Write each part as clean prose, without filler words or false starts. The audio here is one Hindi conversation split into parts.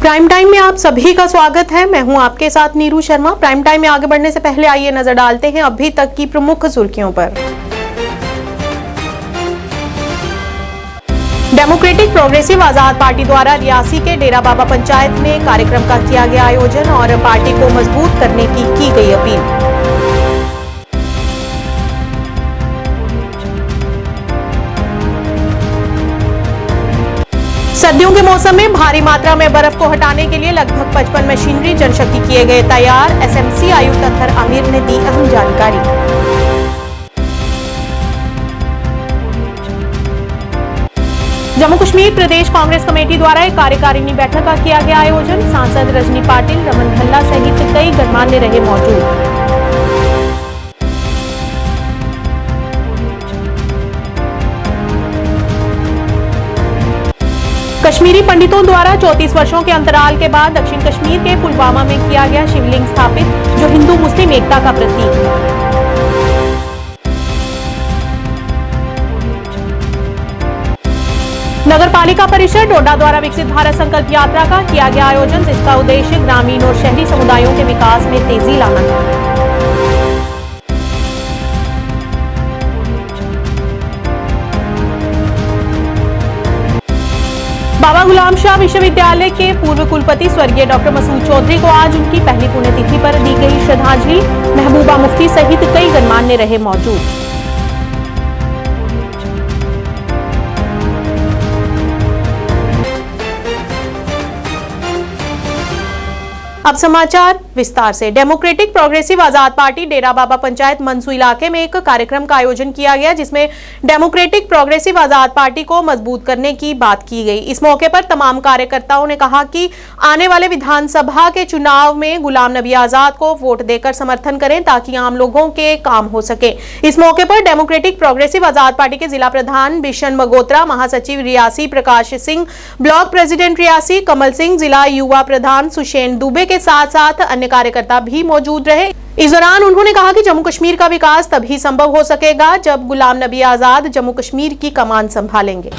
प्राइम टाइम में आप सभी का स्वागत है। मैं हूं आपके साथ नीरू शर्मा। प्राइम टाइम में आगे बढ़ने से पहले आइए नजर डालते हैं अभी तक की प्रमुख सुर्खियों पर। डेमोक्रेटिक प्रोग्रेसिव आजाद पार्टी द्वारा रियासी के डेरा बाबा पंचायत में कार्यक्रम का किया गया आयोजन और पार्टी को मजबूत करने की गई अपील। सर्दियों के मौसम में भारी मात्रा में बर्फ को हटाने के लिए लगभग 55 मशीनरी जनशक्ति किए गए तैयार। एसएमसी आयुक्त अतहर आमिर ने दी अहम जानकारी। जम्मू कश्मीर प्रदेश कांग्रेस कमेटी द्वारा एक कार्यकारिणी बैठक का किया गया आयोजन। सांसद रजनी पाटिल, रमन भल्ला सहित कई गणमान्य रहे मौजूद। कश्मीरी पंडितों द्वारा 34 वर्षों के अंतराल के बाद दक्षिण कश्मीर के पुलवामा में किया गया शिवलिंग स्थापित, जो हिंदू मुस्लिम एकता का प्रतीक है। नगर पालिका परिषद डोडा द्वारा विकसित भारत संकल्प यात्रा का किया गया आयोजन, जिसका उद्देश्य ग्रामीण और शहरी समुदायों के विकास में तेजी लाना है। बाबा गुलाम शाह विश्वविद्यालय के पूर्व कुलपति स्वर्गीय डॉक्टर मसूद चौधरी को आज उनकी पहली पुण्यतिथि पर दी गई श्रद्धांजलि। महबूबा मुफ्ती सहित कई गणमान्य रहे मौजूद। अब समाचार विस्तार से। डेमोक्रेटिक प्रोग्रेसिव आजाद पार्टी डेरा बाबा पंचायत मनसू इलाके में एक कार्यक्रम का आयोजन किया गया, जिसमें डेमोक्रेटिक प्रोग्रेसिव आजाद पार्टी को मजबूत करने की बात की गई। इस मौके पर तमाम कार्यकर्ताओं ने कहा कि आने वाले विधानसभा के चुनाव में गुलाम नबी आजाद को वोट देकर समर्थन करें, ताकि आम लोगों के काम हो सके। इस मौके पर डेमोक्रेटिक प्रोग्रेसिव आजाद पार्टी के जिला प्रधान बिशन मगोत्रा, महासचिव रियासी प्रकाश सिंह, ब्लॉक प्रेसिडेंट रियासी कमल सिंह, जिला युवा प्रधान सुशेन दुबे के साथ साथ अन्य कार्यकर्ता भी मौजूद रहे। इस दौरान उन्होंने कहा कि जम्मू कश्मीर का विकास तभी संभव हो सकेगा जब गुलाम नबी आजाद जम्मू कश्मीर की कमान संभालेंगे।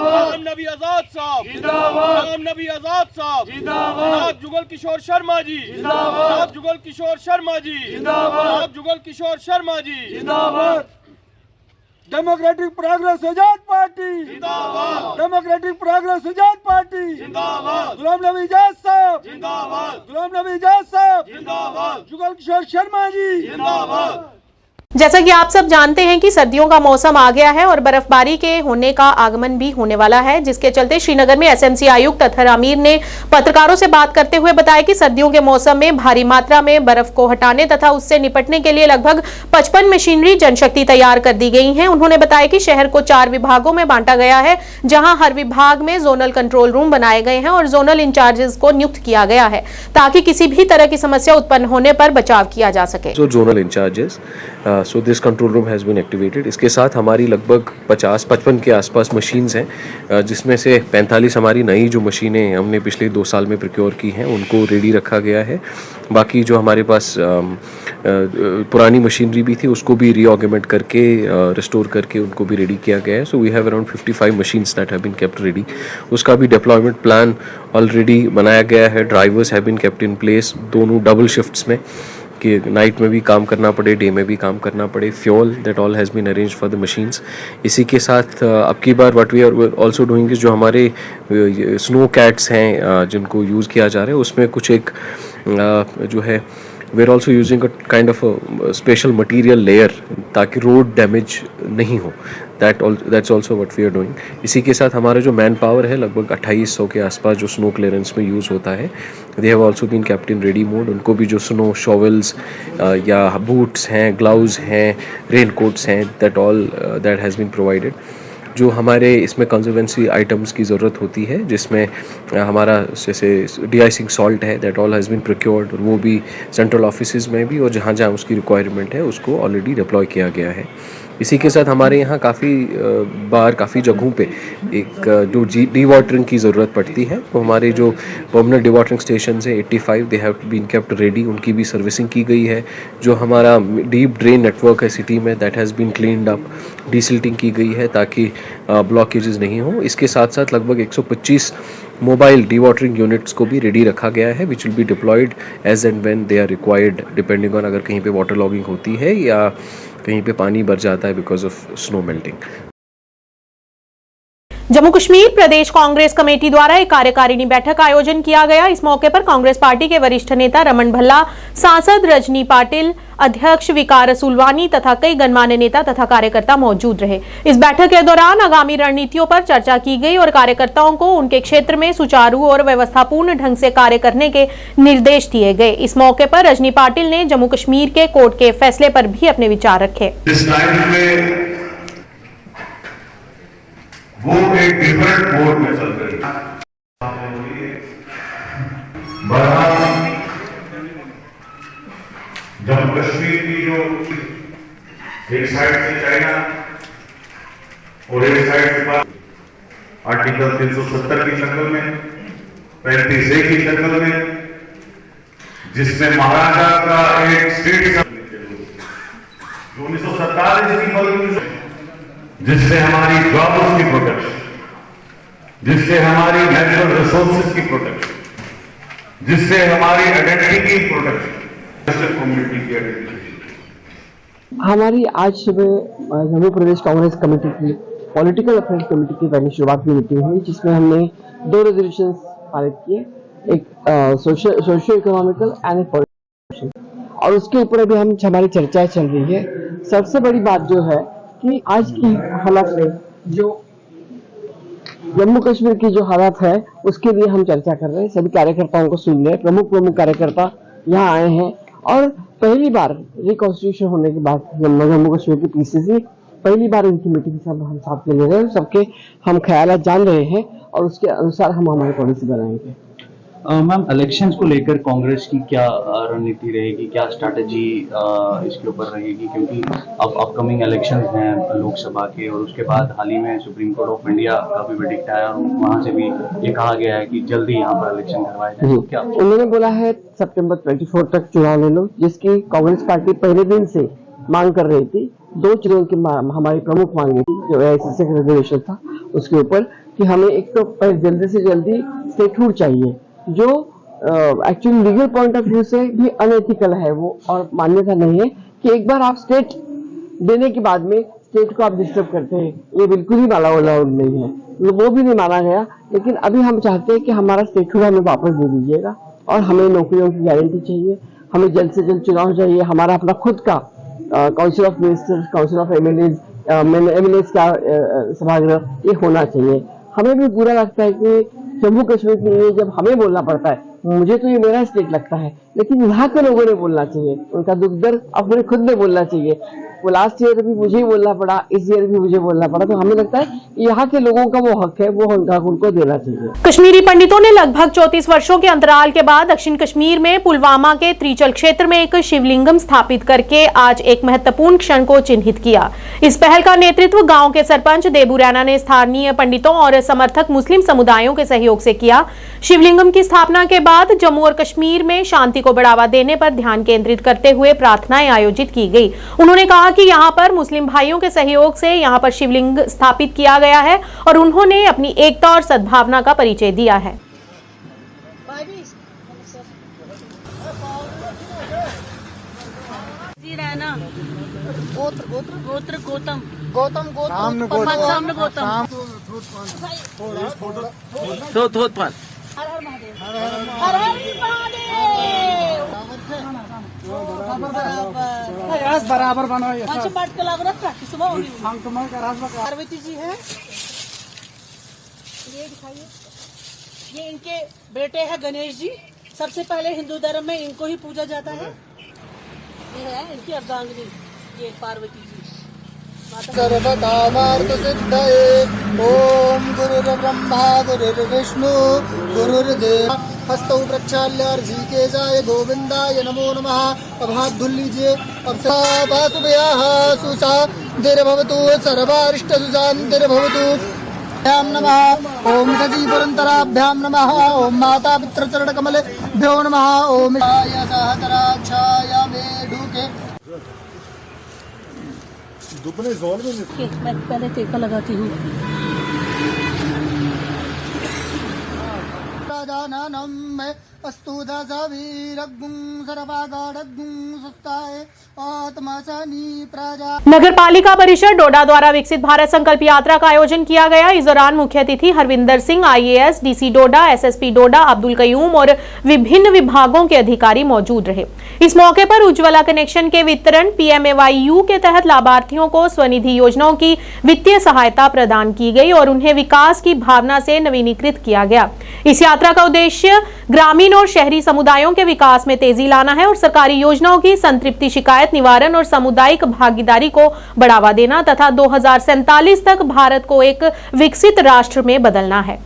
गुलाम नबी आजाद साहब जिंदाबाद, गुलाम नबी आजाद साहब जिंदाबाद, जनाब जुगल किशोर शर्मा जी जिंदाबाद, जनाब जुगल किशोर शर्मा जी जिंदाबाद, जनाब जुगल किशोर शर्मा जी जिंदाबाद। डेमोक्रेटिक प्रोग्रेस आजाद पार्टी जिंदाबाद, डेमोक्रेटिक प्रोग्रेस आजाद पार्टी जिंदाबाद, गुलाम नबी आजाद साहब जिंदाबाद, गुलाम नबी आजाद साहब जिंदाबाद, जुगल किशोर शर्मा जी जिंदाबाद। जैसा कि आप सब जानते हैं कि सर्दियों का मौसम आ गया है और बर्फबारी के होने का आगमन भी होने वाला है, जिसके चलते श्रीनगर में एसएमसी आयुक्त अतहर आमिर ने पत्रकारों से बात करते हुए बताया कि सर्दियों के मौसम में भारी मात्रा में बर्फ को हटाने तथा उससे निपटने के लिए लगभग 55 मशीनरी जनशक्ति तैयार कर दी गई है। उन्होंने बताया कि शहर को 4 विभागों में बांटा गया है, जहां हर विभाग में जोनल कंट्रोल रूम बनाए गए हैं और जोनल इंचार्जेस को नियुक्त किया गया है, ताकि किसी भी तरह की समस्या उत्पन्न होने पर बचाव किया जा सके। Zonal incharges so this control room has been activated. इसके साथ हमारी लगभग 50-55 के आसपास मशीन्स हैं, जिसमें से 45 हमारी नई जो मशीनें हमने पिछले 2 साल में प्रोक्योर की हैं उनको रेडी रखा गया है। बाकी जो हमारे पास पुरानी मशीनरी भी थी उसको भी रीऑर्गेमेंट करके रिस्टोर करके उनको भी रेडी किया गया है। So we have around 55 machines that have been kept ready. उसका भी डिप्लॉयमेंट प्लान ऑलरेडी बनाया गया है। Drivers have been kept in place, दोनों डबल शिफ्ट्स में, कि नाइट में भी काम करना पड़े, डे में भी काम करना पड़े। Fuel that all has been arranged for the machines. इसी के साथ अब की बार what we are also doing is जो हमारे स्नो कैट्स हैं जिनको यूज़ किया जा रहा है, उसमें कुछ एक जो है we are also using a kind of special material layer ताकि रोड डैमेज नहीं हो। That's also what we are doing. इसी के साथ हमारा जो मैन पावर है लगभग 2800 के आसपास जो स्नो क्लियरेंस में यूज़ होता है, they have also been kept in ready mode. उनको भी जो स्नो शॉवल्स या बूट्स हैं, ग्लव्स हैं, रेन कोट्स हैं, दैट हैज़ बीन प्रोवाइडेड। जो हमारे इसमें कंजर्वेंसी आइटम्स की ज़रूरत होती है, जिसमें हमारा जैसे डीआइसिंग सॉल्ट है, that all has been procured, और वो भी सेंट्रल ऑफिसेज में भी, और जहाँ जहाँ उसकी रिक्वायरमेंट है उसको ऑलरेडी डिप्लॉय किया गया है। इसी के साथ हमारे यहाँ काफ़ी जगहों पे एक जो डी वाटरिंग की ज़रूरत पड़ती है, तो हमारे जो परमानेंट डी वाटरिंग स्टेशन है 85 they have been kept ready, उनकी भी सर्विसिंग की गई है। जो हमारा डीप ड्रेन नेटवर्क है सिटी में, that has been cleaned up, desilting की गई है ताकि ब्लॉकेजेस नहीं हो। इसके साथ साथ लगभग 125 मोबाइल डी वाटरिंग यूनिट्स को भी रेडी रखा गया है, which will be deployed as and when they are required, depending on अगर कहीं पे वाटर लॉगिंग होती है या कहीं पे पानी भर जाता है because of snow melting. Jammu Kashmir Pradesh Congress committee द्वारा एक कार्यकारिणी बैठक का आयोजन किया गया। इस मौके पर कांग्रेस पार्टी के वरिष्ठ नेता रमन भल्ला, सांसद रजनी पाटिल, अध्यक्ष विकार रसूलवानी तथा कई गणमान्य नेता तथा कार्यकर्ता मौजूद रहे। इस बैठक के दौरान आगामी रणनीतियों पर चर्चा की गई और कार्यकर्ताओं को उनके क्षेत्र में सुचारू और व्यवस्थापूर्ण ढंग से कार्य करने के निर्देश दिए गए। इस मौके पर रजनी पाटिल ने जम्मू कश्मीर के कोर्ट के फैसले पर भी अपने विचार रखे। वो एक डिफरेंट मोड में चल रही है। जम्मू कश्मीर की जो एक साइड से चाइना और एक साइड से आर्टिकल 370 की शक्ल में, 35A की शक्ल में, जिसमें महाराजा का एक स्टेट जो 1947 की बदली, जिससे हमारी जॉब्स की प्रोटेक्शन, जिससे हमारी नेचुरल रिसोर्सेज की प्रोटेक्शन, जिससे हमारी आइडेंटिटी की प्रोटेक्शन, कम्युनिटी की आइडेंटिटी। हमारी आज सुबह जम्मू प्रदेश कांग्रेस कमेटी की पॉलिटिकल अफेयर्स कमेटी की पहली शुरुआत की मीटिंग हुई, जिसमें हमने 2 रेजोल्यूशन पारित किए, एक सोशियो इकोनॉमिकल एंड एक पॉलिटिकल, और उसके ऊपर अभी हमारी चर्चा चल रही है। सबसे बड़ी बात जो है कि आज की हालत में जो जम्मू कश्मीर की जो हालत है उसके लिए हम चर्चा कर रहे हैं। सभी कार्यकर्ताओं को सुन रहे हैं। प्रमुख कार्यकर्ता यहाँ आए हैं और पहली बार रिकॉन्स्टिट्यूशन होने के बाद जम्मू कश्मीर की पीसीसी पहली बार उनकी मीटिंग सब हम साथ में ले रहे हैं। सबके हम ख्यालात जान रहे हैं और उसके अनुसार हम हमारी पॉलिसी बनाएंगे। मैम, इलेक्शंस को लेकर कांग्रेस की क्या रणनीति रहेगी, क्या स्ट्रैटेजी इसके ऊपर रहेगी, क्योंकि अब अपकमिंग इलेक्शंस हैं लोकसभा के, और उसके बाद हाल ही में सुप्रीम कोर्ट ऑफ इंडिया का भी वर्डिक्ट आया और वहां से भी ये कहा गया है कि जल्दी यहाँ पर इलेक्शन करवाए जाए। तो क्या उन्होंने बोला है सितंबर 24 तक चुनाव ले लो, जिसकी कांग्रेस पार्टी पहले दिन से मांग कर रही थी। 2 चीजों की हमारी प्रमुख मांगे थी, जो एआईसीसी का रेजोल्यूशन था उसके ऊपर, कि हमें एक तो जल्दी से जल्दी स्टेटहुड चाहिए, जो actually legal point of view से भी अनएथिकल है वो, और मान्यता नहीं है कि एक बार आप स्टेट देने के बाद में स्टेट को आप डिस्टर्ब करते हैं, ये बिल्कुल ही अलाउड नहीं है, वो भी नहीं माना गया। लेकिन अभी हम चाहते हैं कि हमारा स्टेटहुड हमें वापस दे दीजिएगा, और हमें नौकरियों की गारंटी चाहिए, हमें जल्द से जल्द चुनाव चाहिए, हमारा अपना खुद का council of ministers, council of MLAs का सभागृह ये होना चाहिए। हमें भी बुरा लगता है कि जम्मू कश्मीर के लिए जब हमें बोलना पड़ता है, मुझे तो ये मेरा स्टेट लगता है, लेकिन यहाँ के लोगों ने बोलना चाहिए, उनका दुख दर्द अपने खुद में बोलना चाहिए। वो लास्ट ईयर भी मुझे ही बोलना पड़ा, इस ईयर भी मुझे बोलना पड़ा, तो हमें लगता है यहाँ के लोगों का वो हक है, वो हक उनको देना चाहिए। कश्मीरी पंडितों ने लगभग 34 वर्षों के अंतराल के बाद दक्षिण कश्मीर में पुलवामा के त्रिचल क्षेत्र में एक शिवलिंगम स्थापित करके आज एक महत्वपूर्ण क्षण को चिन्हित किया। इस पहल का नेतृत्व गांव के सरपंच देबू रैना ने स्थानीय पंडितों और समर्थक मुस्लिम समुदायों के सहयोग से किया। शिवलिंगम की स्थापना के बाद जम्मू और कश्मीर में शांति को बढ़ावा देने पर ध्यान केंद्रित करते हुए प्रार्थनाएं आयोजित की गई। उन्होंने कहा कि यहां पर मुस्लिम भाइयों के सहयोग से यहां पर शिवलिंग स्थापित किया गया है और उन्होंने अपनी एकता और सद्भावना का परिचय दिया है। बराबर पार्वती जी है, ये दिखाइए, ये इनके बेटे हैं गणेश जी। सबसे पहले हिंदू धर्म में इनको ही पूजा जाता है। ये है इनकी अर्धांगिनी, ये पार्वती जी। सर्वकामार्थसिद्धये ॐ गुरुर्ब्रह्मा गुरुर्विष्णु गुरुर्देव हस्तौ प्रक्षाल्य ऋषिकेशाय गोविंदाय नमो नमः। अब हाथ धुल लीजिए। अब वासुभ्याः सुशान्तिर्भवतु सर्वारिष्ट सुशान्तिर्भवतु। भ्यां नमः ओम सजीवरंतराभ्यां नमः ओम माता पितृचरण कमलेभ्यो नमः ओम सहकराक्षाय मे ढूके। दुबने जोन में मैं पहले टीका लगाती हूँ। राजानम में अस्तु दशवीरगुं सर्वागाढगुं सुस्ताय आत्मसनी प्रजा। नगर पालिका परिषद डोडा द्वारा विकसित भारत संकल्प यात्रा का आयोजन किया गया। इस दौरान मुख्य अतिथि हरविंदर सिंह IAS, डीसी डोडा, SSP डोडा अब्दुल कयूम और विभिन्न विभागों के अधिकारी मौजूद रहे। इस मौके पर उज्ज्वला कनेक्शन के वितरण, PMAYU के तहत लाभार्थियों को स्वनिधि योजनाओं की वित्तीय सहायता प्रदान की गई और उन्हें विकास की भावना से नवीनीकृत किया गया। इस यात्रा का उद्देश्य ग्रामीण और शहरी समुदायों के विकास में तेजी लाना है और सरकारी योजनाओं की संतृप्ति, शिकायत निवारण और सामुदायिक भागीदारी को बढ़ावा देना तथा 2047 तक भारत को एक विकसित राष्ट्र में बदलना है।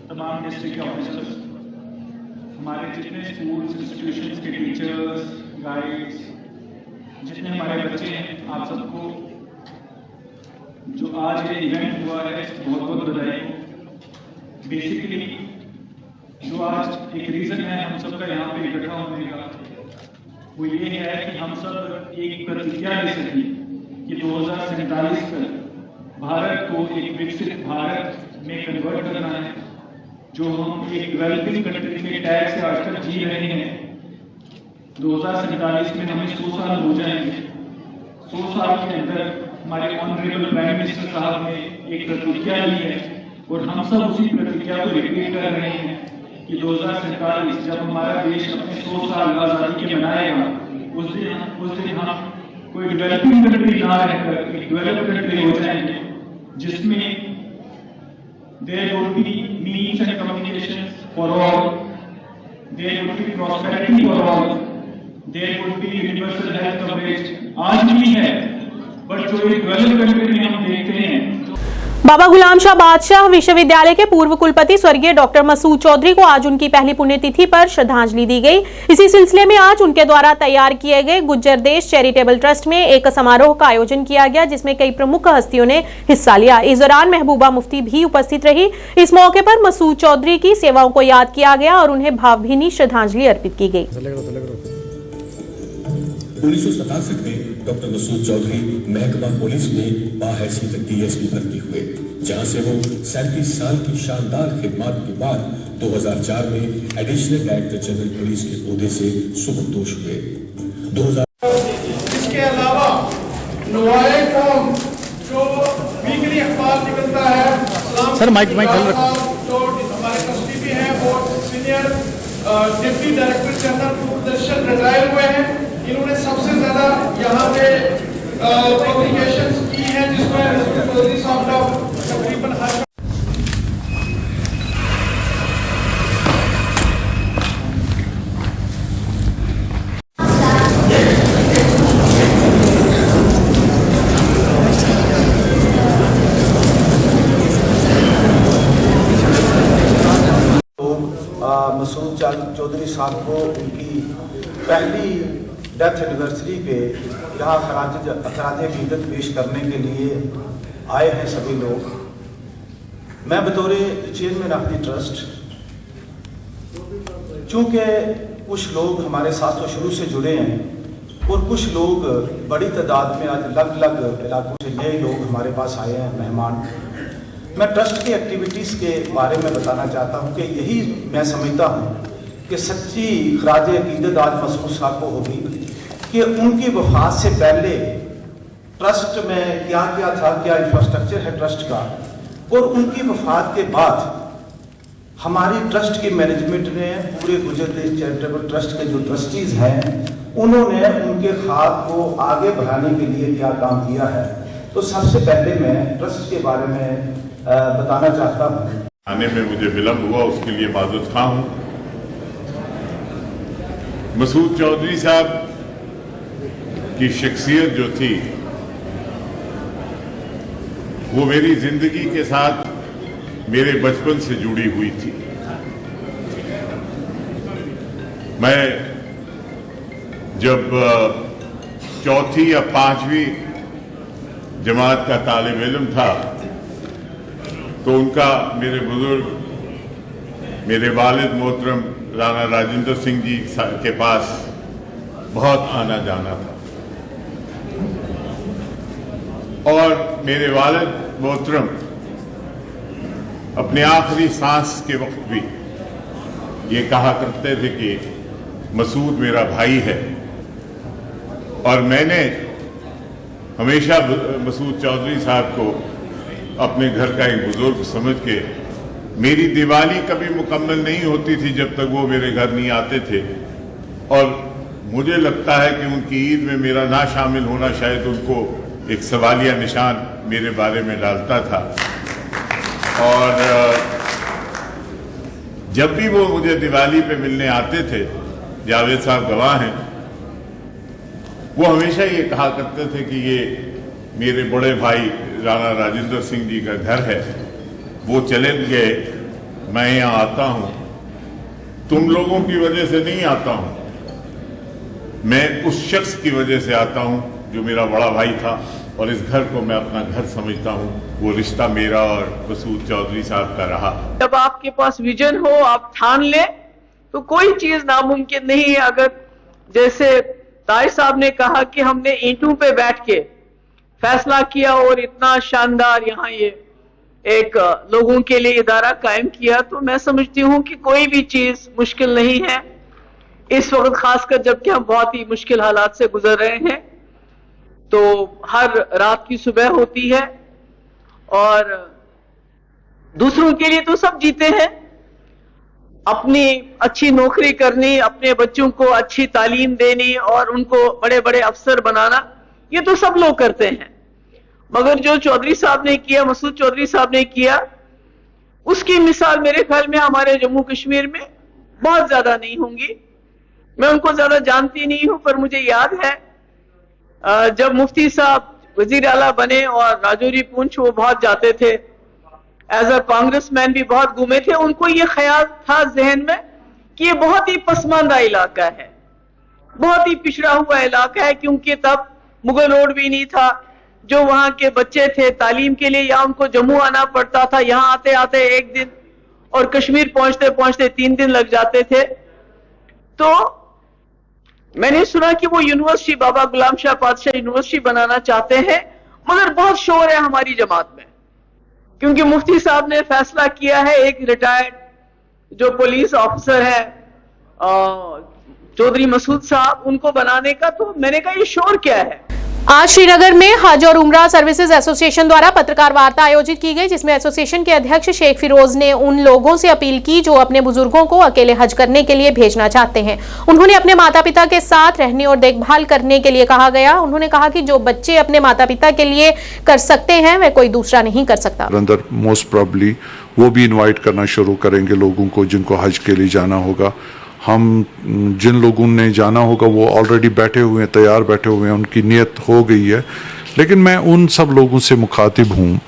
तमाम डिस्ट्रिक्ट ऑफिसर्स, हमारे जितने स्कूल्स इंस्टीट्यूशंस के टीचर्स, गाइड्स, जितने हमारे बच्चे हैं, आप सबको जो आज ये इवेंट हुआ है बहुत बहुत बधाई। बेसिकली जो आज एक रीज़न है हम सबका यहाँ पे इकट्ठा होने का, वो ये है कि हम सब एक प्रतिज्ञा ले सकें कि 2047 तक भारत को एक विकसित भारत में कन्वर्ट करना है। जो हम एक डेवलपिंग कंट्री के टैग से आज तक जी रहे हैं, 2047 में हमें 100 साल हो जाएंगे। 100 साल के अंदर हमारे ऑनरेबल प्राइम मिनिस्टर साहब ने एक प्रतिज्ञा ली है और हम सब उसी प्रतिज्ञा को रिपीट कर रहे हैं कि 2047 जब हमारा देश अपने 100 साल आज़ादी के मनाएगा, उस दिन हम कोई डेवलपिंग कंट्री ना रहकर एक डेवलप्ड कंट्री हो जाएंगे, जिसमें there would be means and communications for all, there would be prosperity for all, there would be universal health coverage। आज भी है, पर जो एक डेवलप्ड कंट्री में हम देखते हैं। बाबा गुलाम शाह बादशाह विश्वविद्यालय के पूर्व कुलपति स्वर्गीय डॉक्टर मसूद चौधरी को आज उनकी पहली पुण्यतिथि पर श्रद्धांजलि दी गई। इसी सिलसिले में आज उनके द्वारा तैयार किए गए गुज्जर देश चैरिटेबल ट्रस्ट में एक समारोह का आयोजन किया गया, जिसमें कई प्रमुख हस्तियों ने हिस्सा लिया। इस दौरान महबूबा मुफ्ती भी उपस्थित रही। इस मौके पर मसूद चौधरी की सेवाओं को याद किया गया और उन्हें भावभीनी श्रद्धांजलि अर्पित की गई। 1967 में डॉक्टर मसूद चौधरी महकमा पुलिस में बाहैसियत DSP भर्ती हुए, जहां से वो 37 साल की शानदार खिदमत के बाद 2004 में एडिशनल डायरेक्टर जनरल पुलिस के ओहदे से सुबकदोश हुए। इसके अलावा नवाए कौम जो वीकली अखबार निकलता है, सर माइक जो हमारे ट्रस्टी भी हैं, वो सीनियर डिप्टी डायरेक्टर जनरल प्रदर्शन रिटायर हुए हैं। इन्होंने सबसे ज्यादा यहाँ पे पब्लिकेशंस की हैं, जिसमें तकरीबन हर मसूद चौधरी साहब को उनकी पहली डेथ एनिवर्सरी पे यहाँ खराज अकीदत पेश करने के लिए आए हैं सभी लोग। मैं बतौर चेयरमैन ऑफ द ट्रस्ट, चूँकि कुछ लोग हमारे साथ तो शुरू से जुड़े हैं और कुछ लोग बड़ी तादाद में आज अलग अलग इलाकों से नए लोग हमारे पास आए हैं मेहमान, मैं ट्रस्ट की एक्टिविटीज़ के बारे में बताना चाहता हूं कि यही मैं समझता हूं कि सच्ची खराज अकीदत आज मसूद साहब को होगी कि उनकी वफात से पहले ट्रस्ट में क्या क्या था, क्या इंफ्रास्ट्रक्चर है ट्रस्ट का, और उनकी वफात के बाद हमारी ट्रस्ट की मैनेजमेंट ने पूरे गुजर देश चैरिटेबल ट्रस्ट के जो ट्रस्टीज हैं उन्होंने उनके खाक को आगे बढ़ाने के लिए क्या काम किया है। तो सबसे पहले मैं ट्रस्ट के बारे में बताना चाहता हूँ। आने में मुझे विलम्ब हुआ, उसके लिए माजूद खां हूँ। मसूद चौधरी साहब की शख्सियत जो थी वो मेरी जिंदगी के साथ मेरे बचपन से जुड़ी हुई थी। मैं जब चौथी या पांचवी जमात का तालिब इल्म था तो उनका मेरे बुजुर्ग, मेरे वालिद मोहतरम राणा राजेंद्र सिंह जी के पास बहुत आना जाना था और मेरे वालिद मोहतरम अपने आखिरी सांस के वक्त भी ये कहा करते थे कि मसूद मेरा भाई है। और मैंने हमेशा मसूद चौधरी साहब को अपने घर का एक बुजुर्ग समझ के, मेरी दिवाली कभी मुकम्मल नहीं होती थी जब तक वो मेरे घर नहीं आते थे, और मुझे लगता है कि उनकी ईद में मेरा ना शामिल होना शायद उनको एक सवालिया निशान मेरे बारे में डालता था। और जब भी वो मुझे दिवाली पे मिलने आते थे, जावेद साहब गवाह हैं, वो हमेशा ये कहा करते थे कि ये मेरे बड़े भाई राणा राजेंद्र सिंह जी का घर है, वो चले गए, मैं यहाँ आता हूँ, तुम लोगों की वजह से नहीं आता हूँ, मैं उस शख्स की वजह से आता हूँ जो मेरा बड़ा भाई था और इस घर को मैं अपना घर समझता हूँ। वो रिश्ता मेरा और मसूद चौधरी साहब का रहा। जब आपके पास विजन हो, आप ठान ले, तो कोई चीज नामुमकिन नहीं है। अगर जैसे ताई साहब ने कहा कि हमने ईंटों पे बैठ के फैसला किया और इतना शानदार यहाँ ये एक लोगों के लिए इदारा कायम किया, तो मैं समझती हूँ कि कोई भी चीज मुश्किल नहीं है इस वक्त, खासकर जबकि हम बहुत ही मुश्किल हालात से गुजर रहे हैं। तो हर रात की सुबह होती है और दूसरों के लिए तो सब जीते हैं। अपनी अच्छी नौकरी करनी, अपने बच्चों को अच्छी तालीम देनी और उनको बड़े बड़े अफसर बनाना, ये तो सब लोग करते हैं। मगर जो चौधरी साहब ने किया, मसूद चौधरी साहब ने किया, उसकी मिसाल मेरे ख्याल में हमारे जम्मू कश्मीर में बहुत ज्यादा नहीं होंगी। मैं उनको ज्यादा जानती नहीं हूं, पर मुझे याद है जब मुफ्ती साहब वजीर आला बने और राजौरी पूंछ वो बहुत जाते थे, एज अ कांग्रेसमैन भी बहुत घूमे थे। उनको ये ख्याल था जहन में कि ये बहुत ही पसमानदा इलाका है, बहुत ही पिछड़ा हुआ इलाका है, क्योंकि तब मुगल रोड भी नहीं था। जो वहां के बच्चे थे तालीम के लिए या उनको जम्मू आना पड़ता था, यहाँ आते आते एक दिन और कश्मीर पहुंचते पहुंचते 3 दिन लग जाते थे। तो मैंने सुना कि वो यूनिवर्सिटी बाबा गुलाम शाह पातशाह यूनिवर्सिटी बनाना चाहते हैं, मगर बहुत शोर है हमारी जमात में, क्योंकि मुफ्ती साहब ने फैसला किया है एक रिटायर्ड जो पुलिस ऑफिसर है चौधरी मसूद साहब, उनको बनाने का। तो मैंने कहा ये शोर क्या है। आज श्रीनगर में हज और उम्रा सर्विसेज एसोसिएशन द्वारा पत्रकार वार्ता आयोजित की गई, जिसमें एसोसिएशन के अध्यक्ष शेख फिरोज ने उन लोगों से अपील की जो अपने बुजुर्गों को अकेले हज करने के लिए भेजना चाहते हैं। उन्होंने अपने माता पिता के साथ रहने और देखभाल करने के लिए कहा गया। उन्होंने कहा कि जो बच्चे अपने माता पिता के लिए कर सकते हैं वह कोई दूसरा नहीं कर सकता। अंदर मोस्ट प्रॉब्ली वो भी इन्वाइट करना शुरू करेंगे लोगों को जिनको हज के लिए जाना होगा। हम जिन लोगों ने जाना होगा वो ऑलरेडी बैठे हुए हैं, तैयार बैठे हुए हैं, उनकी नियत हो गई है। लेकिन मैं उन सब लोगों से मुखातिब हूँ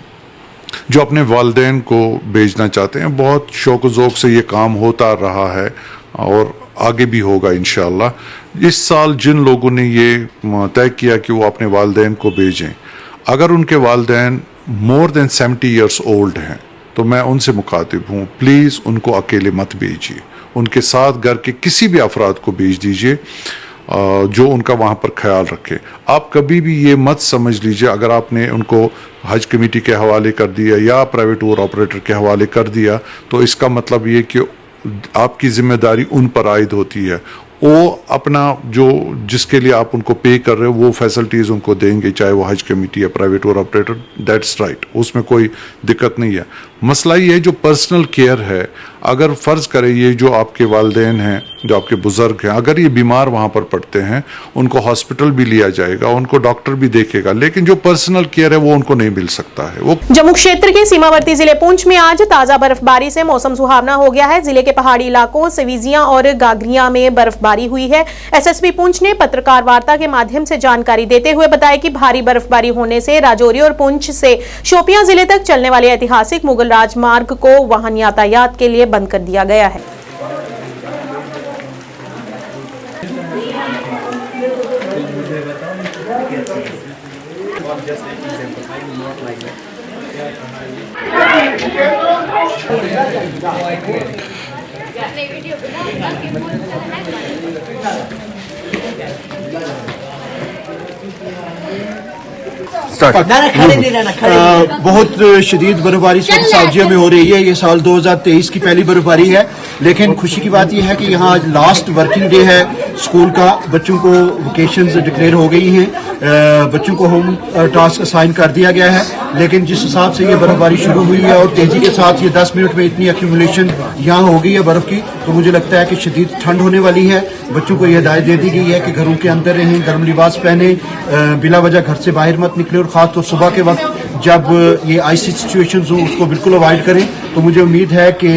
जो अपने वालिदैन को भेजना चाहते हैं। बहुत शौक ज़ौक़ से ये काम होता रहा है और आगे भी होगा इंशाअल्लाह। इस साल जिन लोगों ने ये तय किया कि वो अपने वालिदैन को भेजें, अगर उनके वालिदैन मोर देन 70 ईयर्स ओल्ड हैं तो मैं उनसे मुखातिब हूँ, प्लीज़ उनको अकेले मत भेजिए, उनके साथ घर के किसी भी अफराद को भेज दीजिए जो उनका वहाँ पर ख्याल रखे। आप कभी भी ये मत समझ लीजिए अगर आपने उनको हज कमेटी के हवाले कर दिया या प्राइवेट टूर ऑपरेटर के हवाले कर दिया, तो इसका मतलब ये कि आपकी जिम्मेदारी उन पर आयद होती है। वो अपना जो जिसके लिए आप उनको पे कर रहे हो वो फैसिलिटीज़ उनको देंगे, चाहे वो हज कमेटी या private tour operator. That's right, उसमें कोई दिक्कत नहीं है। मसला ये है जो पर्सनल केयर है, अगर फ़र्ज़ करें ये जो आपके वालिदैन हैं, जो आपके बुज़ुर्ग हैं, अगर ये बीमार वहाँ पर पड़ते हैं, उनको हॉस्पिटल भी लिया जाएगा, उनको डॉक्टर भी देखेगा, लेकिन जो पर्सनल केयर है वो उनको नहीं मिल सकता है। वो जम्मू क्षेत्र के सीमावर्ती जिले पुंछ में आज ताजा बर्फबारी से मौसम सुहावना हो गया है। जिले के पहाड़ी इलाकों सिविजिया और गागरिया में बर्फबारी हुई है। एसएसपी पुंछ ने पत्रकार वार्ता के माध्यम से जानकारी देते हुए बताया कि भारी बर्फबारी होने से राजौरी और पुंछ से शोपियां जिले तक चलने वाले ऐतिहासिक मुगल राजमार्ग को वाहन यातायात के लिए बंद कर दिया गया है। बहुत शदीद बर्फबारी सब्जियों में हो रही है। ये साल 2023 की पहली बर्फबारी है, लेकिन खुशी की बात यह है कि यहाँ आज लास्ट वर्किंग डे है स्कूल का। बच्चों को वेकेशंस डिक्लेयर हो गई हैं, बच्चों को होम टास्क असाइन कर दिया गया है। लेकिन जिस हिसाब से ये बर्फबारी शुरू हुई है और तेजी के साथ ये 10 मिनट में इतनी एक्यूमुलेशन यहाँ हो गई है बर्फ की, तो मुझे लगता है कि शदीद ठंड होने वाली है। बच्चों को यह हिदायत दे दी गई है कि घरों के अंदर रहें, गर्म लिबास पहने, बिला वजह घर से बाहर मत निकले और खास तौर सुबह के वक्त जब ये आइसी सिचुएशंस हो उसको बिल्कुल अवॉइड करें। तो मुझे उम्मीद है कि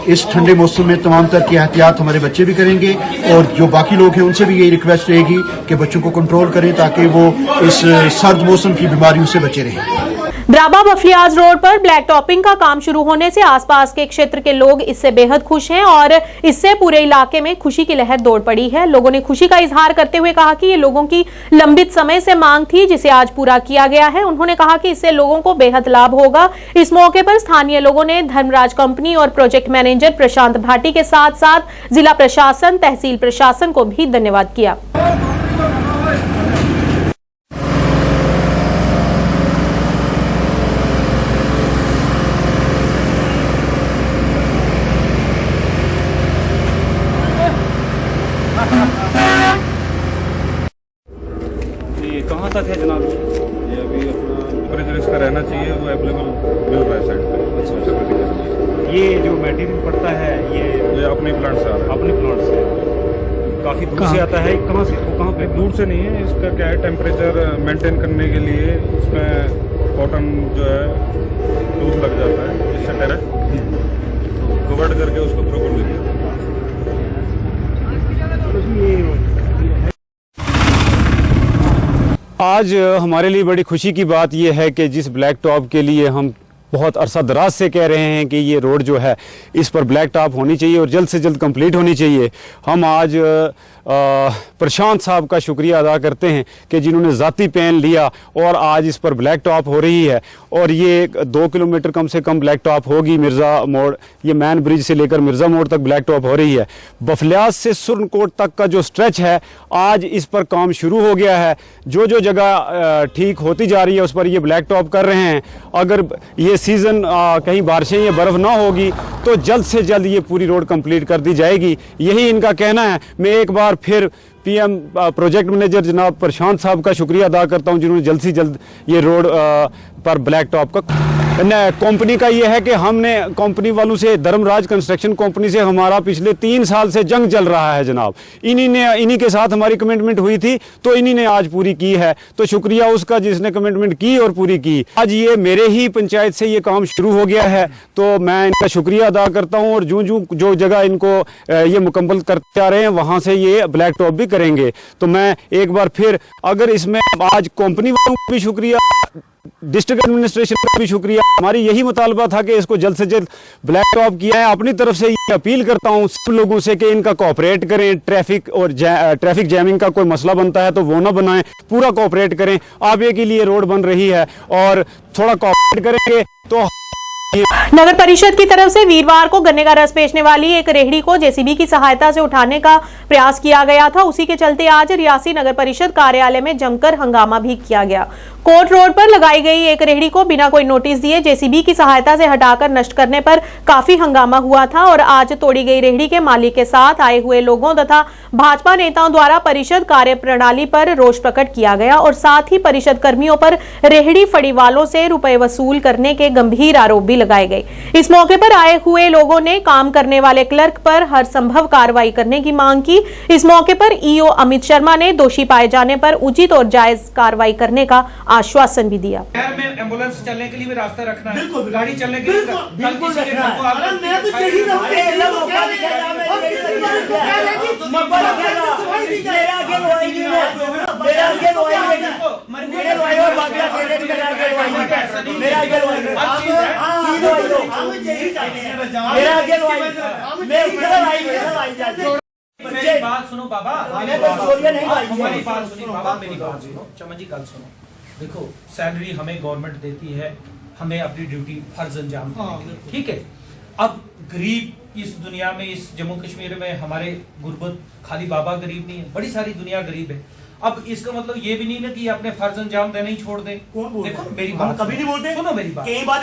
इस ठंडे मौसम में तमाम तरह की एहतियात हमारे बच्चे भी करेंगे और जो बाकी लोग हैं उनसे भी यही रिक्वेस्ट रहेगी कि बच्चों को कंट्रोल करें ताकि वो इस सर्द मौसम की बीमारियों से बचे रहें। ड्राबा बफलियाज रोड पर ब्लैक टॉपिंग का काम शुरू होने से आसपास के क्षेत्र के लोग इससे बेहद खुश हैं और इससे पूरे इलाके में खुशी की लहर दौड़ पड़ी है। लोगों ने खुशी का इजहार करते हुए कहा कि ये लोगों की लंबित समय से मांग थी जिसे आज पूरा किया गया है। उन्होंने कहा कि इससे लोगों को बेहद लाभ होगा। इस मौके पर स्थानीय लोगों ने धर्मराज कंपनी और प्रोजेक्ट मैनेजर प्रशांत भाटी के साथ साथ जिला प्रशासन, तहसील प्रशासन को भी धन्यवाद किया। कहाँ तक है जनाब? ये अभी अपना टेम्परेचर इसका रहना चाहिए, वो अवेलेबल मिल रहा है साइड पे। ये जो मटेरियल पड़ता है ये अपने प्लांट से आ रहा है। अपने प्लांट से काफ़ी दूर से आता है? कहाँ से, वो कहाँ पे? दूर से नहीं है। इसका क्या है, टेम्परेचर मेंटेन करने के लिए इसमें कॉटन जो है लूज लग जाता है, इससे डायरेक्ट कवर्ड करके उसको थ्रो कर देते हैं। आज हमारे लिए बड़ी खुशी की बात यह है कि जिस ब्लैक टॉप के लिए हम बहुत अरसा दराज से कह रहे हैं कि ये रोड जो है इस पर ब्लैक टॉप होनी चाहिए और जल्द से जल्द कंप्लीट होनी चाहिए, हम आज प्रशांत साहब का शुक्रिया अदा करते हैं कि जिन्होंने ज़ाती पेन लिया और आज इस पर ब्लैक टॉप हो रही है। और ये 2 किलोमीटर कम से कम ब्लैक टॉप होगी। मिर्ज़ा मोड़, ये मैन ब्रिज से लेकर मिर्ज़ा मोड़ तक ब्लैक टॉप हो रही है। बफलियाज से सुरनकोट तक का जो स्ट्रेच है आज इस पर काम शुरू हो गया है। जो जो जगह ठीक होती जा रही है उस पर ये ब्लैक टॉप कर रहे हैं। अगर ये सीज़न कहीं बारिशें या बर्फ़ ना होगी तो जल्द से जल्द ये पूरी रोड कंप्लीट कर दी जाएगी, यही इनका कहना है। मैं एक बार फिर पीएम प्रोजेक्ट मैनेजर जनाब प्रशांत साहब का शुक्रिया अदा करता हूं जिन्होंने जल्द से जल्द ये रोड पर ब्लैक टॉप का कंपनी का ये है कि हमने कंपनी वालों से, धर्मराज कंस्ट्रक्शन कंपनी से हमारा पिछले 3 साल से जंग चल रहा है जनाब। इन्हीं के साथ हमारी कमिटमेंट हुई थी तो इन्हीं ने आज पूरी की है, तो शुक्रिया उसका जिसने कमिटमेंट की और पूरी की। आज ये मेरे ही पंचायत से ये काम शुरू हो गया है तो मैं इनका शुक्रिया अदा करता हूँ और जो जगह इनको ये मुकम्मल करते आ रहे हैं वहाँ से ये ब्लैक टॉप भी करेंगे। तो मैं एक बार फिर अगर इसमें आज कंपनी वालों को भी शुक्रिया, डिस्ट्रिक्ट एडमिनिस्ट्रेशन का भी शुक्रिया। हमारी यही मुतालबा था कि इसको जल्द से जल्द ब्लैक टॉप किया है। अपनी तरफ से ये अपील करता हूँ सब लोगों से कि इनका कोऑपरेट करें। ट्रैफिक जैमिंग का कोई मसला बनता है तो वो ना बनाएं, पूरा कोऑपरेट करें। आगे के लिए रोड बन रही है और थोड़ा कोऑपरेट करेंगे तो। नगर परिषद की तरफ से वीरवार को गन्ने का रस बेचने वाली एक रेहड़ी को जेसीबी की सहायता से उठाने का प्रयास किया गया था। उसी के चलते आज रियासी नगर परिषद कार्यालय में जमकर हंगामा भी किया गया। कोर्ट रोड पर लगाई गई एक रेहड़ी को बिना कोई नोटिस दिए जेसीबी की सहायता से हटाकर नष्ट करने पर काफी हंगामा हुआ था और आज तोड़ी गई रेहड़ी के मालिक के साथ आए हुए लोगों तथा भाजपा नेताओं द्वारा परिषद कार्यप्रणाली पर रोष प्रकट किया गया और साथ ही परिषद कर्मियों पर रेहड़ी फड़ी वालों से रुपए वसूल करने के गंभीर आरोप भी लगाए गए। इस मौके पर आए हुए लोगों ने काम करने वाले क्लर्क पर हर संभव कार्रवाई करने की मांग की। इस मौके पर ईओ अमित शर्मा ने दोषी पाए जाने पर उचित और जायज कार्रवाई करने का आश्वासन भी दिया। शहर में एम्बुलेंस चलने के लिए भी रास्ता रखना है, बिल्कुल गाड़ी चलने के लिए बिल्कुल रखना मेरी बात सुनो बाबा, हमारी बात सुनो बाबा, मेरी बात सुनो, चमन जी कल सुनो। देखो सैलरी हमें गवर्नमेंट देती है, हमें अपनी ड्यूटी फर्ज अंजाम देनी है, ठीक है। अब गरीब इस दुनिया में, इस जम्मू कश्मीर में हमारे गुर्बत खाली बाबा गरीब नहीं है, बड़ी सारी दुनिया गरीब है। अब इसका मतलब ये भी नहीं ना कि अपने फर्ज अंजाम देना ही छोड़ दे। देखो मेरी बात कभी नहीं बोलते, सुनो मेरी बात, मेरी बात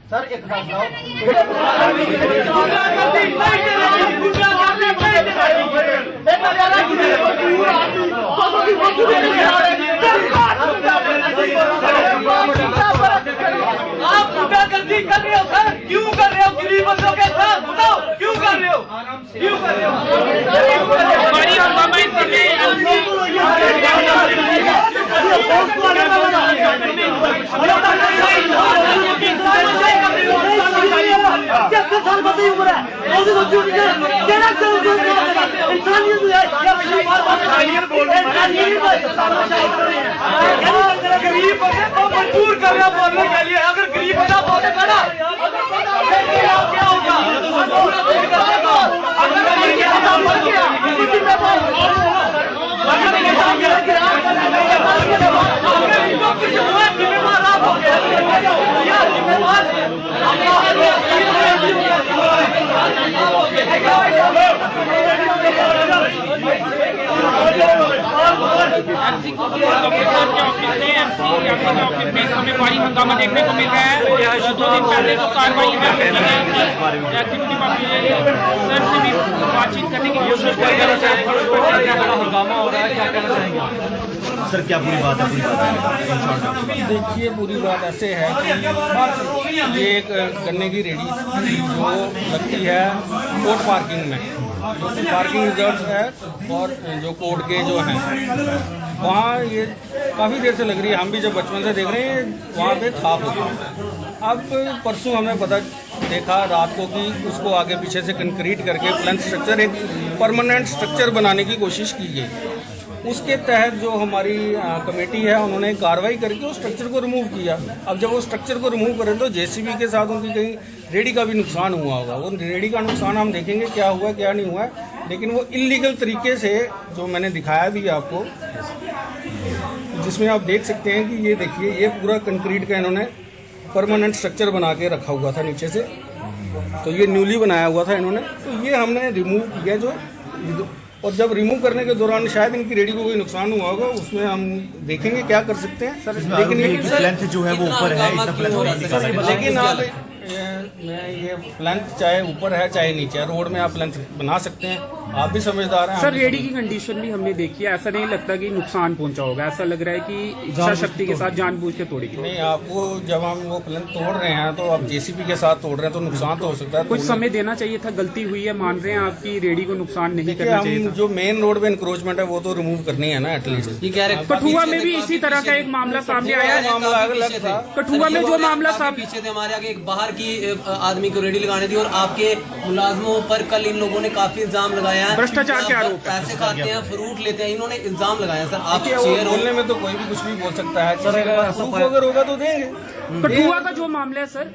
सर एक बात आप गुंडागर्दी कर रहे हो सर, क्यों कर रहे हो? गरीब बंदों के साथ बताओ क्यों कर रहे हो, क्यों कर रहे हो? गरीब मजबूर कर रहे हो बोलने के लिए, अगर गरीब बंदा बोलेगा ना क्या होगा? हमें बड़ी हंगामा देखने को मिल रहा है। 2 दिन पहले तो कार्रवाई सर से भी बातचीत करने की कोशिश कर रहे हैं, हंगामा हो रहा है, क्या कहना चाहेंगे सर? क्या पूरी बात है? देखिए पूरी बात ऐसे है कि ये एक गन्ने की रेडी जो लगती है कोर्ट पार्किंग में, पार्किंग रिजर्व है और जो कोर्ट के जो हैं वहाँ ये काफ़ी देर से लग रही है। हम भी जब बचपन से देख रहे हैं वहाँ पे थाप होती है। अब परसों हमें पता देखा रात को कि उसको आगे पीछे से कंक्रीट करके प्लान स्ट्रक्चर, एक परमानेंट स्ट्रक्चर बनाने की कोशिश की गई। उसके तहत जो हमारी कमेटी है उन्होंने कार्रवाई करके उस स्ट्रक्चर को रिमूव किया। अब जब वो स्ट्रक्चर को रिमूव करें तो जेसीबी के साथ उनकी कहीं रेडी का भी नुकसान हुआ होगा। वो रेडी का नुकसान हम देखेंगे क्या हुआ क्या नहीं हुआ है, लेकिन वो इलीगल तरीके से जो मैंने दिखाया भी आपको, जिसमें आप देख सकते हैं कि ये देखिए ये पूरा कंक्रीट का इन्होंने परमानेंट स्ट्रक्चर बना के रखा हुआ था नीचे से, तो ये न्यूली बनाया हुआ था इन्होंने, तो ये हमने रिमूव किया जो, और जब रिमूव करने के दौरान शायद इनकी रेडी को कोई नुकसान हुआ होगा, उसमें हम देखेंगे क्या कर सकते हैं। लेकिन प्लेंथ जो है वो ऊपर है, लेकिन आप ये प्लेंथ चाहे ऊपर है चाहे नीचे है, रोड में आप प्लेंथ बना सकते हैं, आप भी समझदार हैं। सर रेडी की कंडीशन भी हमने देखी है, ऐसा नहीं लगता कि नुकसान पहुंचा होगा, ऐसा लग रहा है कि इच्छा शक्ति के साथ जानबूझ के तोड़ी गई। नहीं, आपको जब हम वो प्लेंथ तोड़ रहे हैं तो आप जेसीबी के साथ तोड़ रहे हैं तो नुकसान तो हो सकता है। कुछ समय देना चाहिए था, गलती हुई है, मान रहे हैं आपकी रेडी को नुकसान नहीं करना चाहिए था। जो मेन रोड पे इंक्रोचमेंट है वो तो रिमूव करनी है ना एटलीस्ट। कठुआ में भी इसी तरह का एक मामला सामने आया है, मामला अलग था। कठुआ में जो मामला पीछे थे हमारे आगे एक बाहर की आदमी को रेडी लगाने दी और आपके मुलाजमों पर कल इन लोगों ने काफी इल्जाम लगाया है, भ्रष्टाचार के आरोप, पैसे खाते हैं, फ्रूट लेते हैं, इन्होंने इल्जाम लगाया। सर आप बोलने में तो कोई भी कुछ भी बोल सकता है सर, अगर होगा तो देंगे। कठुआ का जो मामला है सर,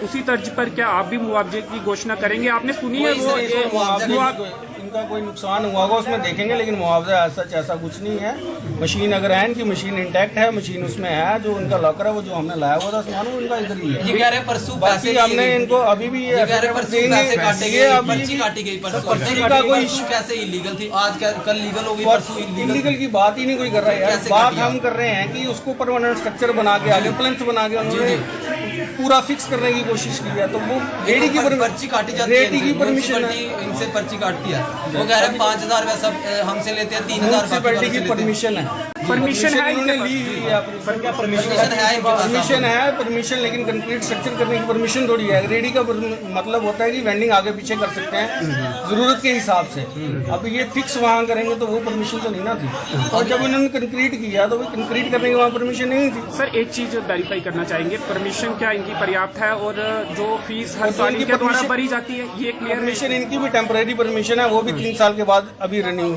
उसी तर्ज पर क्या आप भी मुआवजे की घोषणा करेंगे? आपने सुनी है वो इनका कोई नुकसान हुआ होगा उसमें देखेंगे, लेकिन मुआवजा सच ऐसा कुछ नहीं है। मशीन अगर है, इनकी मशीन इंटैक्ट है, मशीन उसमें है, जो उनका लॉकर है वो जो हमने लाया हुआ था सामान वो इनका इधर ही है। ये कह रहे परसों बाकी हमने इनको अभी भी ये कह रहे परसों पैसे काटे गए, पर्ची काटी गई, पर्ची का कोई कैसे इलीगल थी, आज कल लीगल हो गई, परसों इलीगल की बात ही नहीं कोई कर रहा है यार। बात हम कर रहे हैं कि उसको परमानेंट स्ट्रक्चर बना के आगे प्लेंथ बना के उन्होंने पूरा फिक्स करने की कोशिश की है, तो वो रेडी की पर्ची काटी जाती है, रेडी की परमिशन इनसे पर्ची काटती है। वो कह रहे हैं 5,000 रुपया सब हमसे लेते हैं, 3,000 की परमिशन है, परमिशन है, परमिशन है, परमिशन, लेकिन कंक्रीट स्ट्रक्चर करने की परमिशन थोड़ी है। रेडी का मतलब होता है कि वेंडिंग आगे पीछे कर सकते हैं जरूरत के हिसाब से। अब ये फिक्स वहाँ करेंगे तो वो परमिशन तो नहीं ना थी, और जब उन्होंने कंक्रीट किया तो वो कंक्रीट करने की वहाँ परमिशन नहीं थी। सर एक चीज वेरीफाई करना चाहेंगे, परमिशन क्या इनकी पर्याप्त है और जो फीस हर साल के द्वारा भरी जाती है ये क्लियर? परमिशन इनकी भी टेम्परेरी परमिशन है, वो भी 3 साल के बाद अभी रिन्यू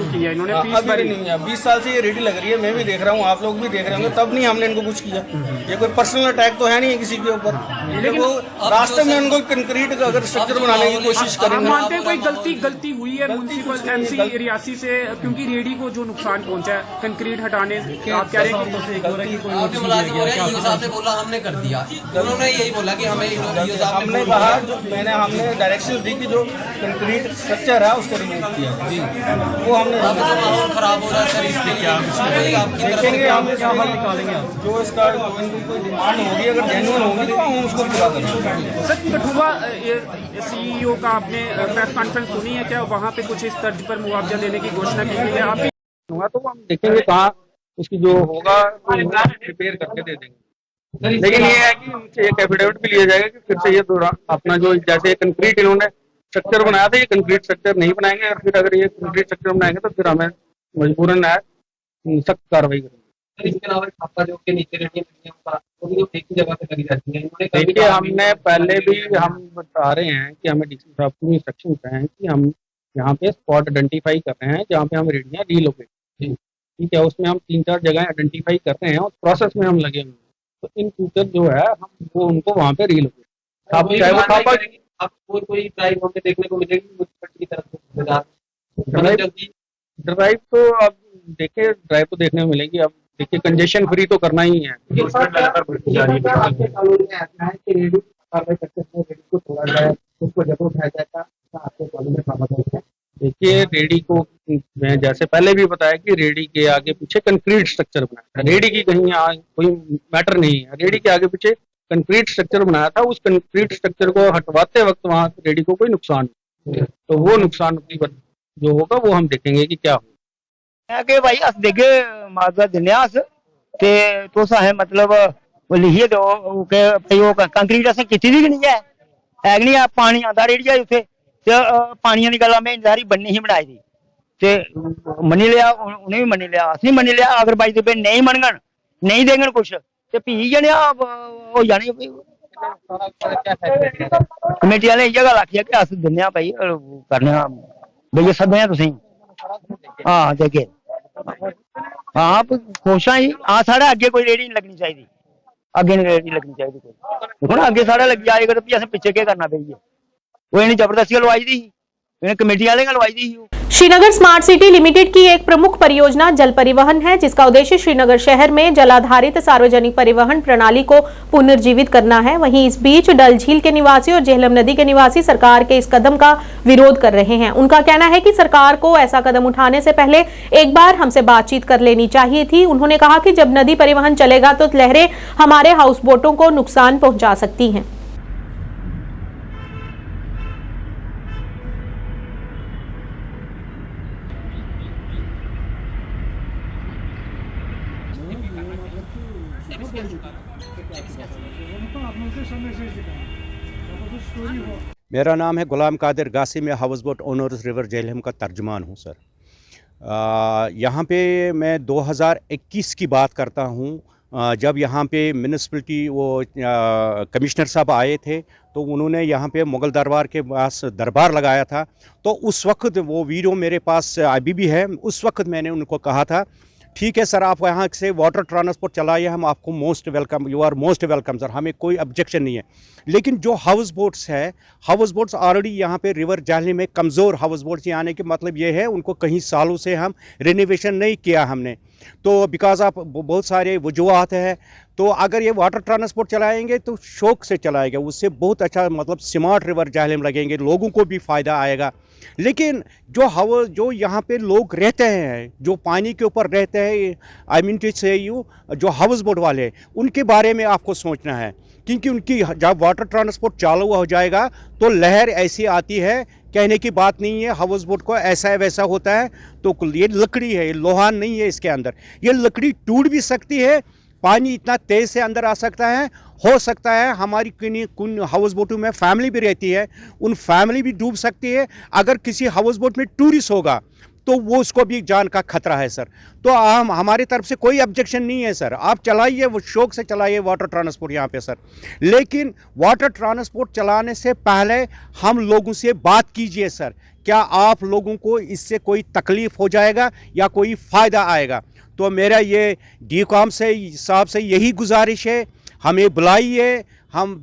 की है इन्होंने, फीस भरी नहीं है। 20 साल से ये रेडी लग रही है, मैं भी देख रहा हूँ, आप लोग भी देख रहे होंगे, तब नहीं हमने इनको कुछ किया। ये कोई पर्सनल अटैक तो है नहीं है किसी के ऊपर, लेकिन वो रास्ते में उनको कंक्रीट का अगर स्ट्रक्चर बनाने की कोशिश करेंगे। मानते हैं कोई गलती हुई है म्युनिसिपल MC रियासी से, क्योंकि रेडी को जो नुकसान पहुंचा है कंक्रीट हटाने, आप कह रहे हैं साहब ने बोला हमने कर दिया, उन्होंने यही बोला कि हमें हमने कहा, हमने डायरेक्शन दी कि जो कंक्रीट स्ट्रक्चर है उसको रिमूव किया जी, वो हमने माहौल खराब हो रहा है सर, इसके लिए देखेंगे हम क्या हल निकालेंगे, जो इसका कोई डिमांड होगी अगर जेन्युइन होगी तो हम उसको पूरा करेंगे। सर कठुआ CEO का आपने प्रेस कॉन्फ्रेंस सुनी है क्या? वहाँ पे कुछ इस तर्ज पर मुआवजा देने की घोषणा की गई है, आप तो हम देखेंगे कहाँ उसकी जो होगा रिपेयर करके दे देंगे। लेकिन ये है कि उनसे एक एफिडेविट भी लिया जाएगा कि फिर से ये अपना जो जैसे कंक्रीट इन्होंने स्ट्रक्चर बनाया था, ये कंक्रीट स्ट्रक्चर नहीं बनाएंगे, और फिर अगर ये कंक्रीट स्ट्रक्चर बनाएंगे तो फिर हमें मजबूरन सख्त कार्रवाई करेंगे। इसके अलावा छापा जो के नीचे एक ही जगह पे लगी जाती है। देखिए हमने पहले भी हम बता रहे हैं कि हमें DC साहब को इंस्ट्रक्शन हैं कि हम यहाँ पे स्पॉट आइडेंटिफाई कर रहे हैं जहाँ पे हम रेडियाँ रीलोकेट, ठीक है, उसमें हम 3-4 जगह आइडेंटिफाई कर रहे हैं और प्रोसेस में हम लगे हुए हैं। तो इन फ्यूचर जो है हम वो उनको वहाँ पे रीलोकेट, आप कोई ड्राइव हमें देखने को मिलेगी की तरफ से? ड्राइव तो अब देखिए, ड्राइव तो देखने को मिलेगी। अब देखिए कंजेशन फ्री तो करना ही है। देखिए रेडी को मैं जैसे पहले भी बताया कि रेडी के आगे पीछे कंक्रीट स्ट्रक्चर बनाया था, रेडी की कहीं कोई मैटर नहीं है, रेडी के आगे पीछे कंक्रीट स्ट्रक्चर बनाया था। उस कंक्रीट स्ट्रक्चर को हटवाते वक्त वहाँ रेडी को कोई नुकसान नहीं, तो वो नुकसान जो होगा वो हम देखेंगे कि क्या होगा। कि भाई अस देगे मुआवजा दिन्ने अस ते तुस असें मतलब लिखिए दो कि भाई वो कंक्रीट असें कीती दी नहीं है कि नहीं, पानी आंदा रेडिया उत्थे ते पानियां दी गल्ल में सारी बन्नी ही बनाई दी ते मन्नी लिया, उन्हें भी मन्नी लिया, अस नहीं मन्नी लिया। अगर भाई दे नहीं मनगन, नहीं देंगन कुछ ते भी जने हो जाने कमेटी वाले इ'यै गल्ल आखी कि अस दिन्ने भाई करने भैया सद्दने तुसें, हाँ देगे, हाँ खुश हाँ जी। हाँ साढ़े अग्गे कोई रेडी नहीं लगनी चाहिए, अग्गे नहीं रेडी लगनी चाहिए कोई। देखो ना अग्गे साढ़े लगी जाएगा तो असें पिछे क्या करना पेई है, वो इन्हें जबरदस्ती लवाई दी, इन्हें कमेटी वाले लवाई दी। श्रीनगर स्मार्ट सिटी लिमिटेड की एक प्रमुख परियोजना जल परिवहन है, जिसका उद्देश्य श्रीनगर शहर में जलाधारित सार्वजनिक परिवहन प्रणाली को पुनर्जीवित करना है। वहीं इस बीच डल झील के निवासी और झेलम नदी के निवासी सरकार के इस कदम का विरोध कर रहे हैं। उनका कहना है कि सरकार को ऐसा कदम उठाने से पहले एक बार हमसे बातचीत कर लेनी चाहिए थी। उन्होंने कहा कि जब नदी परिवहन चलेगा तो लहरें हमारे हाउस बोटों को नुकसान पहुंचा सकती हैं। मेरा नाम है गुलाम कादिर गासी, मैं house boat owners river Jhelum का तर्जमान हूँ सर। यहाँ पे मैं 2021 की बात करता हूँ, जब यहाँ पे म्यूनिसिपलिटी वो कमिश्नर साहब आए थे तो उन्होंने यहाँ पे मुग़ल दरबार के पास दरबार लगाया था। तो उस वक्त वो वीडियो मेरे पास अभी भी है। उस वक्त मैंने उनको कहा था ठीक है सर, आप यहाँ से वाटर ट्रांसपोर्ट चलाइए, हम आपको most welcome, you are most welcome sir, हमें कोई ऑब्जेक्शन नहीं है। लेकिन जो हाउस बोट्स है, हाउस बोट्स ऑलरेडी यहाँ पे रिवर जाहली में कमज़ोर हाउस बोट्स आने के मतलब ये है उनको कहीं सालों से हम रिनोवेशन नहीं किया हमने, तो बिकॉज ऑफ बहुत सारे वजूहत है। तो अगर ये वाटर ट्रांसपोर्ट चलाएंगे तो शौक से चलाएगा, उससे बहुत अच्छा मतलब स्मार्ट रिवर जाहली में लगेंगे, लोगों को भी फ़ायदा आएगा। लेकिन जो यहाँ पे लोग रहते हैं, जो पानी के ऊपर रहते हैं, आई मीन टू से यू, जो हाउस बोट वाले, उनके बारे में आपको सोचना है, क्योंकि उनकी जब वाटर ट्रांसपोर्ट चालू हो जाएगा तो लहर ऐसी आती है, कहने की बात नहीं है। हाउस बोट को ऐसा वैसा होता है, तो ये लकड़ी है, ये लोहा नहीं है इसके अंदर, ये लकड़ी टूट भी सकती है, पानी इतना तेज़ से अंदर आ सकता है, हो सकता है हमारी कुछ हाउस बोटों में फैमिली भी रहती है, उन फैमिली भी डूब सकती है। अगर किसी हाउस बोट में टूरिस्ट होगा तो वो उसको भी जान का खतरा है सर। तो हमारी तरफ से कोई ऑब्जेक्शन नहीं है सर, आप चलाइए, वो शौक से चलाइए वाटर ट्रांसपोर्ट यहाँ पे सर। लेकिन वाटर ट्रांसपोर्ट चलाने से पहले हम लोगों से बात कीजिए सर, क्या आप लोगों को इससे कोई तकलीफ़ हो जाएगा या कोई फ़ायदा आएगा। तो मेरा ये डीकॉम से साहब से यही गुजारिश है, हमें बुलाइए, हम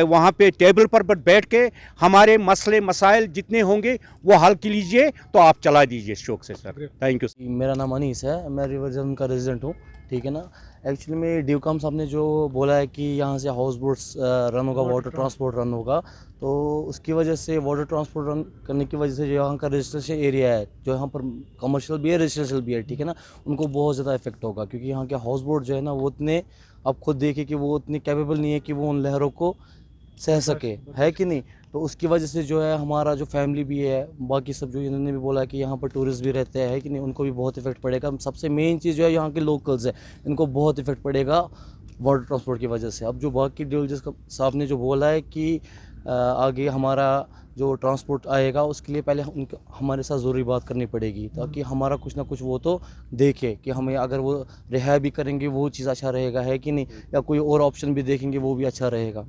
वहाँ पे टेबल पर बैठ के हमारे मसले मसाइल जितने होंगे वो हल कर लीजिए, तो आप चला दीजिए शौक से सर। Thank you. मेरा नाम अनीस है, मैं रिवर जर्न का रेजिडेंट हूँ, ठीक है ना। एक्चुअली में डीकॉम साहब ने जो बोला है कि यहाँ से हाउस बोट्स रन होगा, वाटर ट्रांसपोर्ट रन होगा, तो उसकी वजह से वाटर ट्रांसपोर्ट रन करने की वजह से जो यहाँ का रजिस्ट्रेशन एरिया है, जो यहाँ पर कमर्शियल भी है रेजिडेंशियल भी है, ठीक है ना, उनको बहुत ज़्यादा इफेक्ट होगा, क्योंकि यहाँ के हाउस बोट जो है ना वो इतने, आप खुद देखिए कि वो इतने कैपेबल नहीं है कि वो उन लहरों को सह सके, है कि नहीं। तो उसकी वजह से जो है हमारा जो फैमिली भी है, बाकी सब जो इन्होंने भी बोला कि यहाँ पर टूरिस्ट भी रहते हैं, कि नहीं, उनको भी बहुत इफेक्ट पड़ेगा। सबसे मेन चीज़ जो है यहाँ के लोकल्स है, इनको बहुत इफेक्ट पड़ेगा वाटर ट्रांसपोर्ट की वजह से। अब जो बाकी डिटेल्स साहब ने जो बोला है कि आगे हमारा जो ट्रांसपोर्ट आएगा उसके लिए पहले हमारे साथ ज़रूरी बात करनी पड़ेगी, ताकि हमारा कुछ ना कुछ वो तो देखे कि हमें अगर वो रिहा भी करेंगे वो चीज़ अच्छा रहेगा, है कि नहीं, या कोई और ऑप्शन भी देखेंगे वो भी अच्छा रहेगा।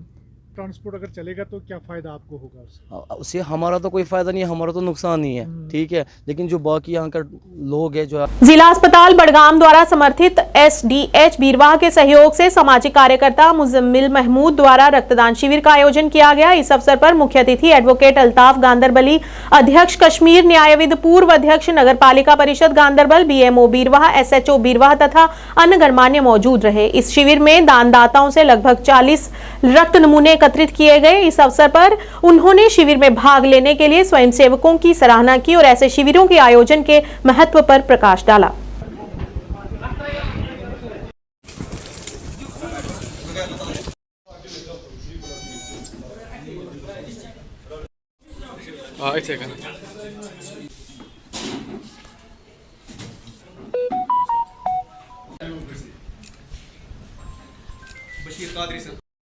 ट्रांसपोर्ट अगर चलेगा तो क्या फ़ायदा आपको होगा उससे? हमारा तो कोई फ़ायदा नहीं है, हमारा तो नुकसान ही है, ठीक है। लेकिन जो बाकी यहाँ का लोग हैं, जो जिला अस्पताल बड़गाम द्वारा समर्थित SDH बीरवाह के सहयोग से सामाजिक कार्यकर्ता मुजम्मिल महमूद द्वारा रक्तदान शिविर का आयोजन किया गया। इस अवसर पर मुख्य अतिथि एडवोकेट अल्ताफ गांदरबली, अध्यक्ष कश्मीर न्यायविद, पूर्व अध्यक्ष नगर पालिका परिषद गांदरबल, BMO बीरवाह, SHO बीरवाह तथा अन्य गणमान्य मौजूद रहे। इस शिविर में दानदाताओं से लगभग 40 रक्त नमूने एकत्रित किए गए। इस अवसर पर उन्होंने शिविर में भाग लेने के लिए स्वयंसेवकों की सराहना की और ऐसे शिविरों के आयोजन के महत्व पर प्रकाश डाला।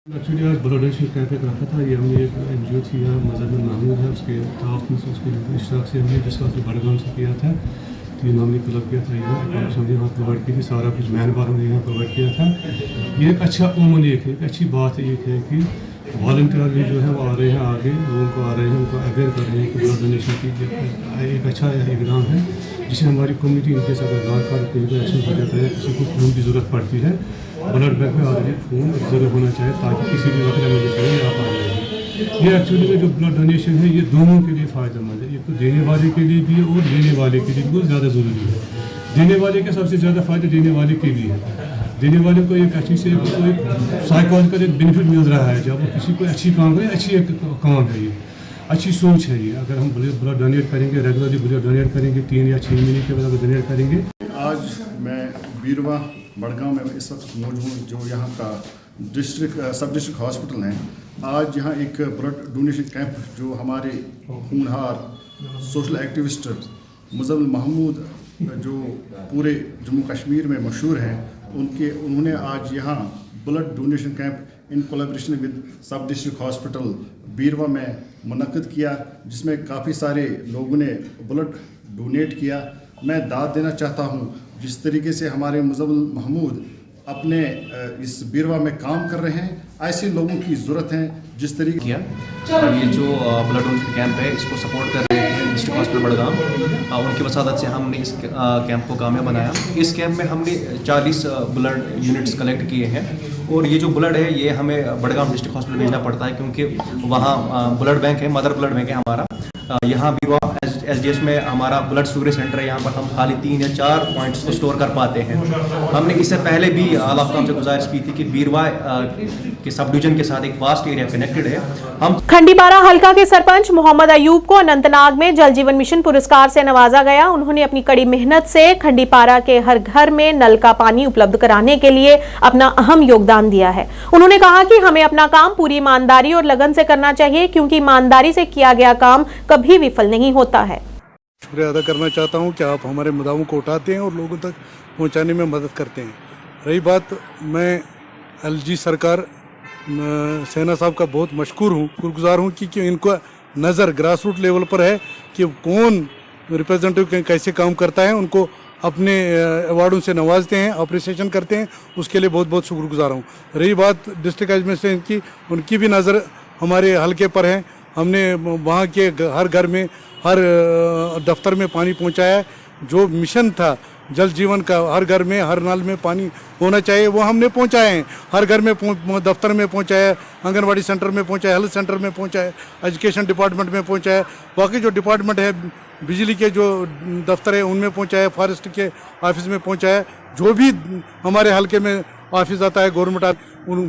एक्चुअली आज ब्लड डोनेशन कैंप एक रखा था, ये हमने एक NGO थी यहाँ मुजम्मिल महमूद है, उसके ताउन से उसके इश्तराक से हमने जिसका बड़गाम से किया था, 3 हमने क्लब किया था यहाँ, हमने यहाँ प्रोवाइड की थी, सारा कुछ मैन बार हमने यहाँ प्रोवाइड किया था। ये एक अच्छा उमूमन एक अच्छी बात एक है कि वॉलंटियर भी जो है वो आ रहे हैं, आगे लोगों को आ रहे हैं, उनको अवेयर कर रहे हैं कि ब्लड डोनेशन की एक अच्छा इकदाम है, जिससे हमारी कम्युनिटी इनके साथ अगर कहीं पर एक्शन हो जाता है, किसी को खून की ज़रूरत पड़ती है, ब्लड बैंक में ऑलरेडी खून ज़रूर होना चाहिए ताकि किसी भी वक्त इमरजेंसी में आप आ जाए। ये एक्चुअली में जो ब्लड डोनेशन है ये दोनों के लिए फ़ायदेमंद है, एक तो देने वाले के लिए भी है और लेने वाले के लिए भी बहुत ज़्यादा ज़रूरी है। देने वाले के सबसे ज़्यादा फ़ायदा देने वाले के लिए है, देने वाले को एक अच्छी से एक साइकोलॉजिकल एक बेनिफिट मिल रहा है, जब वो किसी को अच्छी काम करे, अच्छी एक काम है, ये अच्छी सोच है। ये अगर हम ब्लड डोनेट करेंगे, रेगुलरली ब्लड डोनेट करेंगे, 3 या 6 महीने के बाद डोनेट करेंगे। आज मैं बीरवाह बड़गांव में इस वक्त मौजूद हूँ, जो यहाँ का सब डिस्ट्रिक्ट हॉस्पिटल है। आज यहाँ एक ब्लड डोनेशन कैंप जो हमारे होनहार सोशल एक्टिविस्ट मुजम्मिल महमूद जो पूरे जम्मू कश्मीर में मशहूर हैं, उन्होंने आज यहाँ blood donation camp in collaboration with सब डिस्ट्रिक्ट हॉस्पिटल बीरवाह में मुनक्किद किया, जिसमें काफ़ी सारे लोगों ने ब्लड डोनेट किया। मैं दाद देना चाहता हूँ जिस तरीके से हमारे मुजम्मिल महमूद अपने इस बीरवा में काम कर रहे हैं। ऐसे लोगों की ज़रूरत है जिस तरीके किया। ये जो ब्लड डोनेशन कैंप है इसको सपोर्ट कर रहे हैं डिस्ट्रिक्ट हॉस्पिटल बड़गाम, उनकी वसादत से हमने इस कैंप को कामयाब बनाया। इस कैंप में हमने 40 ब्लड यूनिट्स कलेक्ट किए हैं और ये जो ब्लड है ये हमें बड़गाम डिस्ट्रिक्ट हॉस्पिटल भेजना पड़ता है क्योंकि वहाँ ब्लड बैंक है, मदर ब्लड बैंक है हमारा। यहाँ बीरवा SDH में हमारा ब्लड स्टोरेज सेंटर है, यहाँ पर हम खाली 3 या 4 पॉइंट्स को स्टोर कर पाते हैं। हमने इससे पहले भी आला अफ़गान से गुजारिश की थी कि बीरवा के सब डिवीजन के साथ एक वास्ट एरिया कनेक्टेड है। हम खंडीपारा हल्का के सरपंच मोहम्मद अयूब को अनंतनाग में जल जीवन मिशन पुरस्कार से नवाजा गया। उन्होंने अपनी कड़ी मेहनत से खंडीपारा के हर घर में नल का पानी उपलब्ध कराने के लिए अपना अहम योगदान दिया है। उन्होंने कहा कि हमें अपना काम पूरी ईमानदारी और लगन से करना चाहिए क्योंकि ईमानदारी से किया गया काम कभी विफल नहीं होता है। शुक्रिया अदा करना चाहता हूं कि आप हमारे मुद्दाओं को उठाते हैं और लोगों तक पहुंचाने में मदद करते हैं। रही बात, मैं LG सरकार सेना साहब का बहुत मशकूर हूँ, शुक्रगुजार हूँ कि इनको नज़र ग्रास रूट लेवल पर है कि कौन रिप्रेजेंटेटिव कैसे काम करता है, उनको अपने अवार्डों से नवाजते हैं, अप्रिसिएशन करते हैं, उसके लिए बहुत बहुत शुक्रगुजार हूँ। रही बात डिस्ट्रिक्ट एडमिनिस्ट्रेशन की, उनकी भी नज़र हमारे हल्के पर है। हमने वहाँ के हर घर में, हर दफ्तर में पानी पहुँचाया। जो मिशन था जल जीवन का, हर घर में हर नल में पानी होना चाहिए, वो हमने पहुँचाए हैं। हर घर में दफ्तर में पहुँचाया, आंगनवाड़ी सेंटर में पहुँचाया, हेल्थ सेंटर में पहुँचाया, एजुकेशन डिपार्टमेंट में पहुँचाया, बाकी जो डिपार्टमेंट है बिजली के जो दफ्तर है उनमें पहुँचाया, फॉरेस्ट के ऑफिस में पहुँचाया। जो भी हमारे हल्के में ऑफिस आता है गवर्नमेंट,